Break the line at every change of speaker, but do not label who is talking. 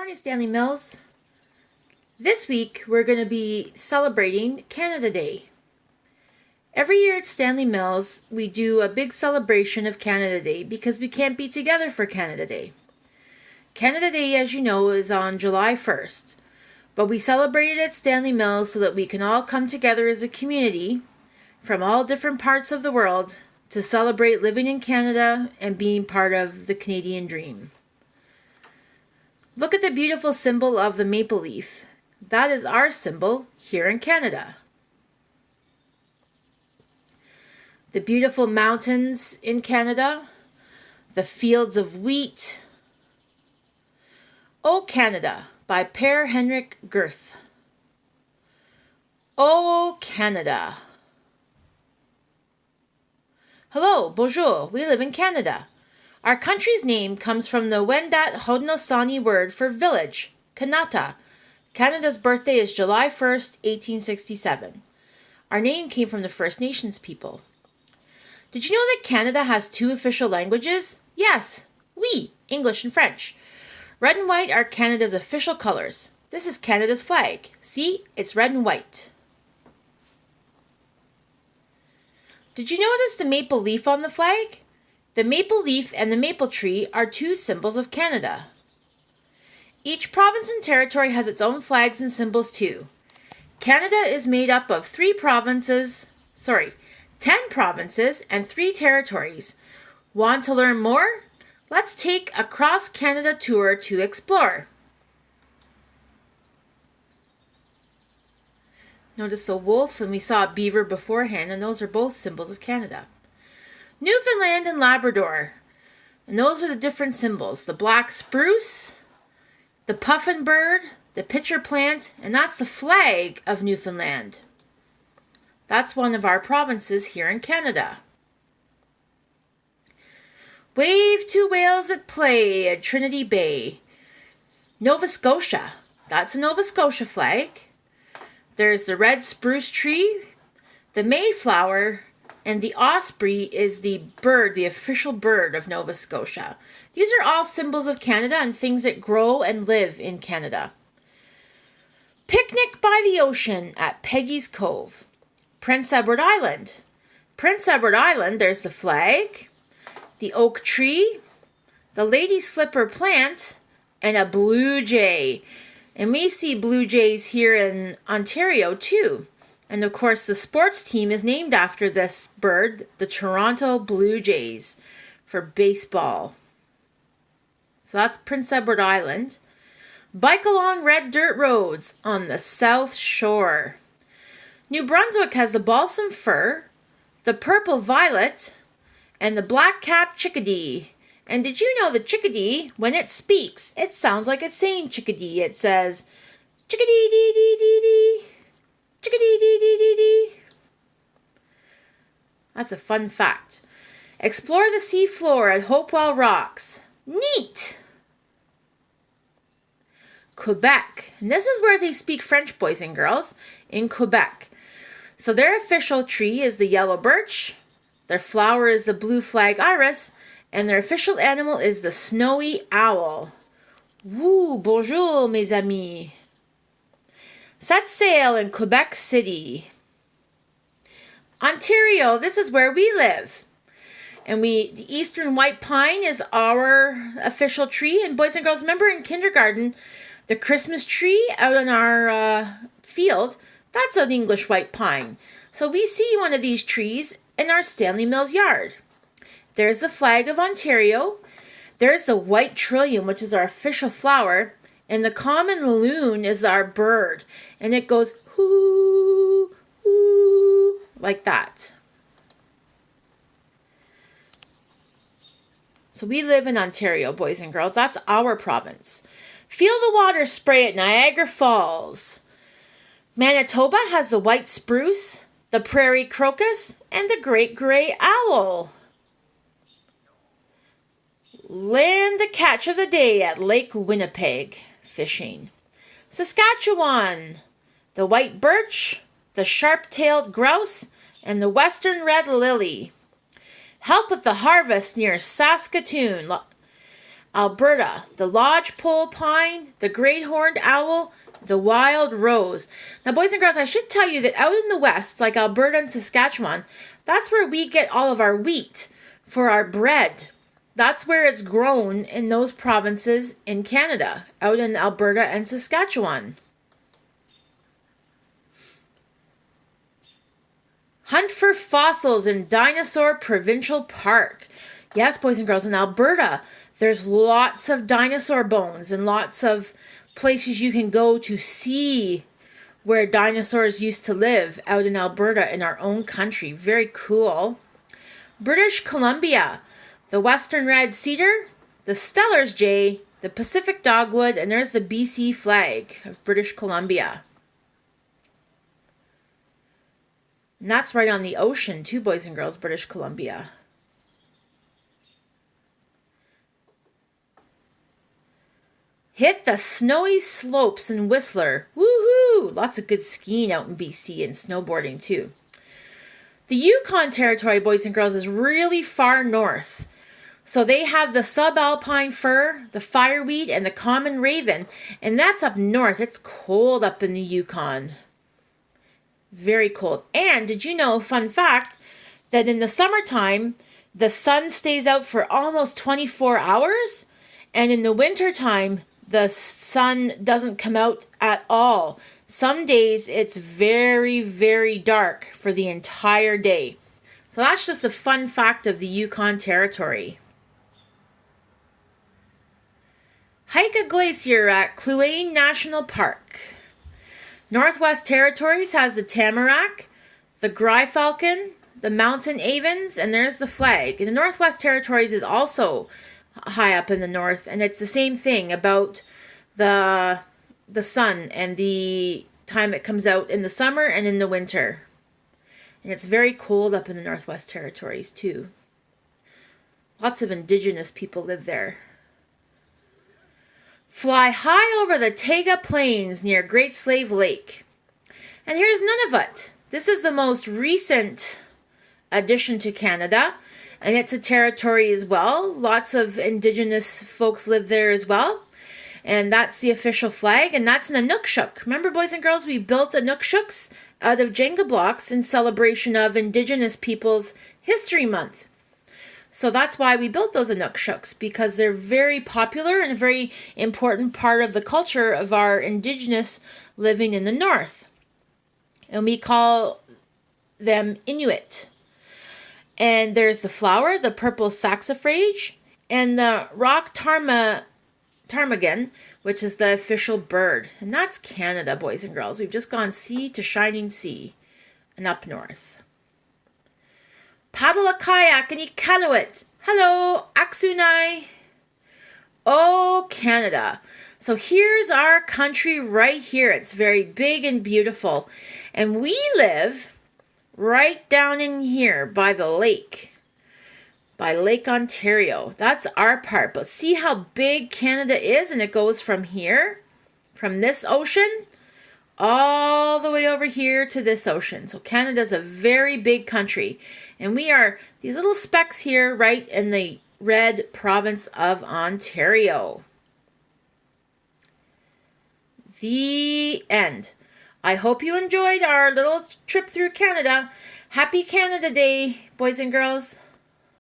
Morning, Stanley Mills. This week we're going to be celebrating Canada Day. Every year at Stanley Mills, we do a big celebration of Canada Day because we can't be together for Canada Day. Canada Day, as you know, is on July 1st, but we celebrate it at Stanley Mills so that we can all come together as a community from all different parts of the world to celebrate living in Canada and being part of the Canadian dream. Look at the beautiful symbol of the maple leaf. That is our symbol here in Canada. The beautiful mountains in Canada, the fields of wheat. O Canada by Per Henrik Goethe. O Canada. Hello, bonjour, we live in Canada. Our country's name comes from the Wendat Haudenosaunee word for village, Kanata. Canada's birthday is July 1st, 1867. Our name came from the First Nations people. Did you know that Canada has two official languages? Yes, oui, English and French. Red and white are Canada's official colors. This is Canada's flag. See, it's red and white. Did you notice the maple leaf on the flag? The maple leaf and the maple tree are two symbols of Canada. Each province and territory has its own flags and symbols too. Canada is made up of 10 provinces and 3 territories. Want to learn more? Let's take a cross-Canada tour to explore. Notice the wolf, and we saw a beaver beforehand, and those are both symbols of Canada. Newfoundland and Labrador, and those are the different symbols. The black spruce, the puffin bird, the pitcher plant, and that's the flag of Newfoundland. That's one of our provinces here in Canada. Wave to whales at play at Trinity Bay. Nova Scotia, that's a Nova Scotia flag. There's the red spruce tree, the mayflower, and the osprey is the bird, the official bird of Nova Scotia. These are all symbols of Canada and things that grow and live in Canada. Picnic by the ocean at Peggy's Cove. Prince Edward Island. Prince Edward Island, there's the flag, the oak tree, the lady slipper plant, and a blue jay. And we see blue jays here in Ontario too. And of course, the sports team is named after this bird, the Toronto Blue Jays, for baseball. So that's Prince Edward Island. Bike along red dirt roads on the South Shore. New Brunswick has the balsam fir, the purple violet, and the black-capped chickadee. And did you know the chickadee, when it speaks, it sounds like it's saying chickadee. It says, chickadee-dee-dee-dee-dee. Chickadee-dee-dee-dee-dee. That's a fun fact. Explore the sea floor at Hopewell Rocks. Neat! Quebec. And this is where they speak French, boys and girls, in Quebec. So their official tree is the yellow birch, their flower is the blue flag iris, and their official animal is the snowy owl. Woo, bonjour, mes amis. Set sail in Quebec City. Ontario, this is where we live. And the eastern white pine is our official tree. And boys and girls, remember in kindergarten, the Christmas tree out on our field, that's an English white pine. So we see one of these trees in our Stanley Mills yard. There's the flag of Ontario. There's the white trillium, which is our official flower. And the common loon is our bird. And it goes hoo, hoo, like that. So we live in Ontario, boys and girls. That's our province. Feel the water spray at Niagara Falls. Manitoba has the white spruce, the prairie crocus, and the great gray owl. Land the catch of the day at Lake Winnipeg. Fishing. Saskatchewan, the white birch, the sharp-tailed grouse, and the western red lily. Help with the harvest near Saskatoon. Alberta, the lodgepole pine, the great horned owl, the wild rose. Now, boys and girls, I should tell you that out in the west, like Alberta and Saskatchewan, that's where we get all of our wheat for our bread. That's where it's grown in those provinces in Canada, out in Alberta and Saskatchewan. Hunt for fossils in Dinosaur Provincial Park. Yes, boys and girls, in Alberta, there's lots of dinosaur bones and lots of places you can go to see where dinosaurs used to live out in Alberta in our own country. Very cool. British Columbia, the Western Red Cedar, the Steller's Jay, the Pacific Dogwood, and there's the BC flag of British Columbia. And that's right on the ocean too, boys and girls, British Columbia. Hit the snowy slopes in Whistler. Woohoo! Lots of good skiing out in BC and snowboarding too. The Yukon Territory, boys and girls, is really far north. So they have the subalpine fir, the fireweed, and the common raven. And that's up north. It's cold up in the Yukon. Very cold. And did you know, fun fact, that in the summertime, the sun stays out for almost 24 hours. And in the wintertime, the sun doesn't come out at all. Some days it's very, very dark for the entire day. So that's just a fun fact of the Yukon Territory. Hike a glacier at Kluane National Park. Northwest Territories has the tamarack, the gryphalcon, the mountain avens, and there's the flag. And the Northwest Territories is also high up in the north, and it's the same thing about the sun and the time it comes out in the summer and in the winter. And it's very cold up in the Northwest Territories too. Lots of indigenous people live there. Fly high over the Taiga Plains near Great Slave Lake. And here's Nunavut. This is the most recent addition to Canada. And it's a territory as well. Lots of indigenous folks live there as well. And that's the official flag. And that's an Inukshuk. Remember, boys and girls, we built Inukshuks out of Jenga blocks in celebration of Indigenous Peoples History Month. So that's why we built those Inukshuks, because they're very popular and a very important part of the culture of our indigenous living in the north. And we call them Inuit. And there's the flower, the purple saxifrage, and the rock ptarmigan, which is the official bird. And that's Canada, boys and girls. We've just gone sea to shining sea and up north. Paddle a kayak in Iqaluit. Hello, Aksunai. Oh, Canada. So here's our country right here. It's very big and beautiful. And we live right down in here by the lake. By Lake Ontario. That's our part. But see how big Canada is? And it goes from here, from this ocean, all the way over here to this ocean. So Canada's a very big country. And we are these little specks here right in the red province of Ontario. The end. I hope you enjoyed our little trip through Canada. Happy Canada Day, boys and girls.